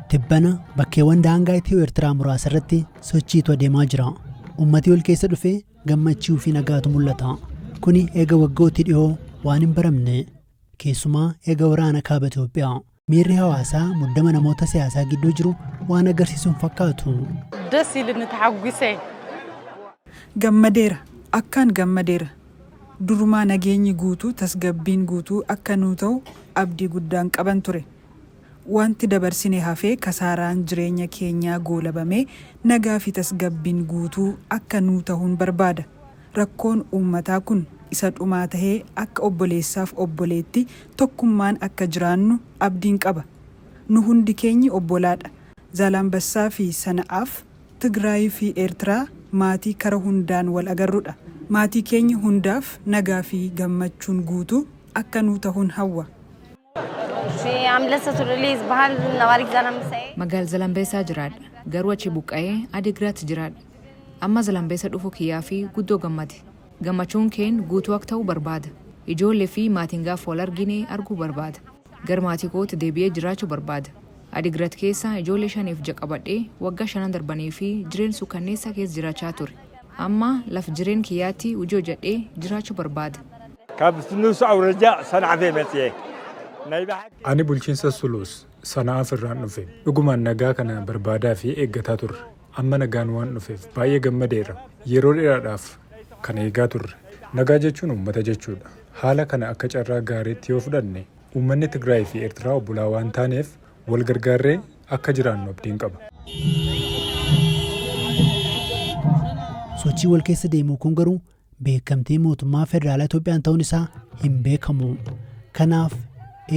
Tibbana bakkeewwan daangaa Itiyoo Eertiraa muraasa irratti sochiitu adeemaa jira. Uummatni wal keessa dhufee gammachuu fi nagaatu mul'ata. Kuni eega waggootti dhiyoo waan hin baramne. Keessumaa eega waraana kaaba Itoophiyaa. Miirri hawaasaa muddama namoota siyaasaa gidduu jiru waan agarsiisuun fakkaatu. Gammadeera, akkaan gammadeera. Durumaa nageenyi guutuu tasgabbiin guutuu akka nuu ta'u abdii guddaan qaban ture. Wanti dabarsine hafee kasaaraan jireenya keenyaa goolabamee nagaa fi tasgabbiin guutuu akka nuu ta'uun barbaada. Rakkoon uummataa kun isa dhumaa tahee akka obboleessaaf obboleetti tokkummaan akka jiraannu abdiin qaba. Nu hundi keenyi obbolaadha. Zaalambassaa fi Sana'aaf, Tigraay fi Eertiraa maatii kara hundaan wal agarrudha. Maatii keenya hundaaf nagaa fi gammachuun guutuu akka nuu ta'uun hawwa. Magaal Zaalambeessaa jiraadha. Garuu achi buqqa'ee Adigraat jiraadha. Amma Zaalambeessa dhufu kiyyaa fi guddoo gammade. Gammachuun keen guutuu akka ta'u barbaada. Ijoollee fi maatiin gaaf wal argine arguu barbaada. Gar maatii kootti deebi'ee jiraachuu barbaada. Adigraat keessa ijoollee 5 qabadhee waggaa 5 darbanii fi jireen suukanneessaa keessa jiraachaa ture. Amma laf jireen kiyyaatti hojii hojjedhee jiraachuu barbaada. Ani bulchiinsa Suluus Sana'aaf irraan dhufe. Dhugumaan nagaa kana barbaadaa fi eeggataa turre. Amma nagaan waan dhufeef baay'ee gammadeera. Yeroo dheeraadhaaf kan eegaa turre. Nagaa jechuun uummata jechuudha. Haala kana akka carraa gaariitti yoo fudhanne uummanni Tigraay fi Eertiraa obbolaa waan taaneef wal gargaarree akka jiraannu abdiin qaba. Sochii wal keessa deemuu kun garuu beekamtii mootummaa federaalaa Itoophiyaan ta'uun isaa hin beekamu. Kanaaf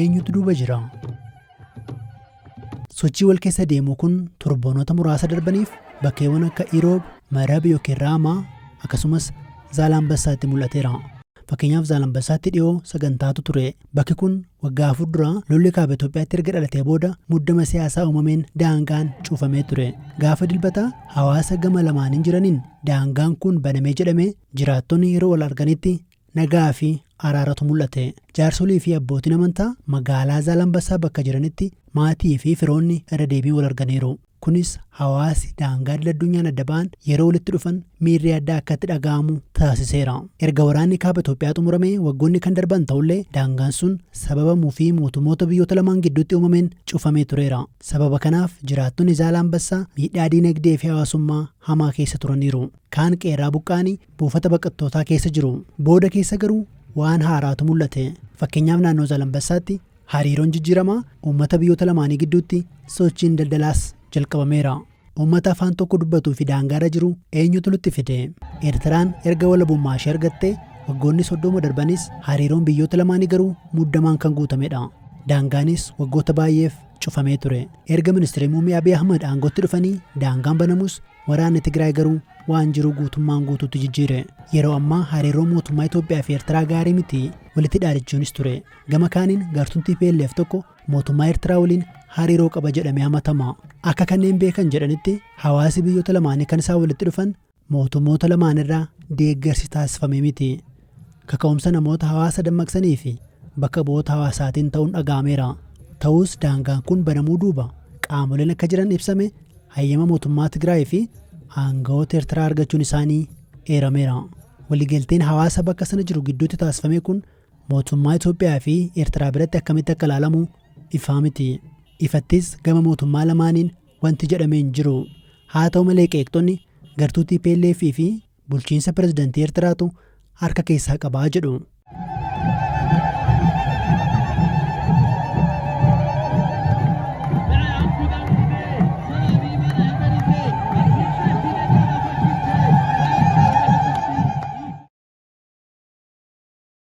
eenyutu duuba jira? Sochii wal keessa deemuu kun torboonota muraasa darbaniif bakkeewwan akka Iroob, Marab yookiin Raamaa akkasumas Zaalambassaatti mul'ateera. Fakkeenyaaf Zaalambassaatti dhiyoo sagantaatu ture. Bakki kun waggaa 4 dura lolli kaaba Itoophiyaatti erga dhalatee booda muddama siyaasaa uumameen daangaan cufamee ture. Gaafa dilbataa hawaasa gama lamaaniin jiraniin daangaan kun banamee jedhamee jiraattonni yeroo wal arganitti nagaa fi araaratu mul'ate. Jaarsolii fi abbootiin amantaa magaalaa Zaalambassaa bakka jiranitti maatii fi firoonni irra deebii wal arganiiru. Kunis hawaasi daangaa addunyaan adda ba'an yeroo walitti dhufan miirri addaa akka itti dhaga'amu taasiseera. Erga waraanni kaaba Itoophiyaa xumuramee waggoonni kan darban ta'ullee daangaan sun sababamuu fi mootummoota biyyoota lamaan gidduutti uumameen cufamee tureera. Sababa kanaaf jiraattonni Zaalambassaa miidhaa diinagdee fi hawaasummaa hamaa keessa turaniiru. Kaan qeerraa buqqaanii buufata baqattootaa keessa jiru. Booda keessa garuu waan haaraatu mul'ate. Fakkeenyaaf naannoo Zaalambassaatti hariiroon jijjiiramaa uummata biyyoota lamaanii gidduutti sochiin daldalaas jalqabameera. Uummata afaan tokko dubbatuu fi daangaarra jiru eenyutu nutti fide? Eertiraan erga walabummaa ishee argattee waggoonni 30 darbanis hariiroon biyyoota lamaanii garuu muddamaan kan guutamedha. Daangaanis waggoota baay'eef cufamee ture. Erga ministeerri muummee Abiy Ahmed aangootti dhufanii daangaan banamus waraanni Tigraay garuu waan jiru guutummaan guutuutti jijjiire. Yeroo ammaa hariiroon mootummaa Itoophiyaa fi Eertiraa gaarii miti. Walitti dhaadachuunis ture. Gama kaaniin gartuun TPLF tokko mootummaa Eertiraa waliin hariiroo qaba jedhamee hamatama. Akka kanneen beekan jedhanitti hawaasi biyyoota lamaanii kan isaan walitti dhufan mootummoota lamaan irraa deeggarsi taasifame miti. Kaka'umsa namoota hawaasa dammaqsanii fi bakka bu'oota hawaasaatiin ta'uun dhaga'ameera. Ta'us daangaan kun banamuu duuba qaamoleen akka jiran ibsame hayyama mootummaa Tigraay fi aangawoota Eertiraa argachuun isaanii eerameera. Waliigalteen hawaasa bakka sana jiru gidduutti taasifame kun mootummaa Itoophiyaa fi Eertiraa biratti akkamitti akka ilaalamu ifaa miti. Ifattis gama mootummaa lamaaniin wanti jedhamee hin jiru. Haa ta'u malee qeeqxonni gartuu TPLF fi bulchiinsa pirezidaantii Eertiraatu harka keessaa qabaa jedhu.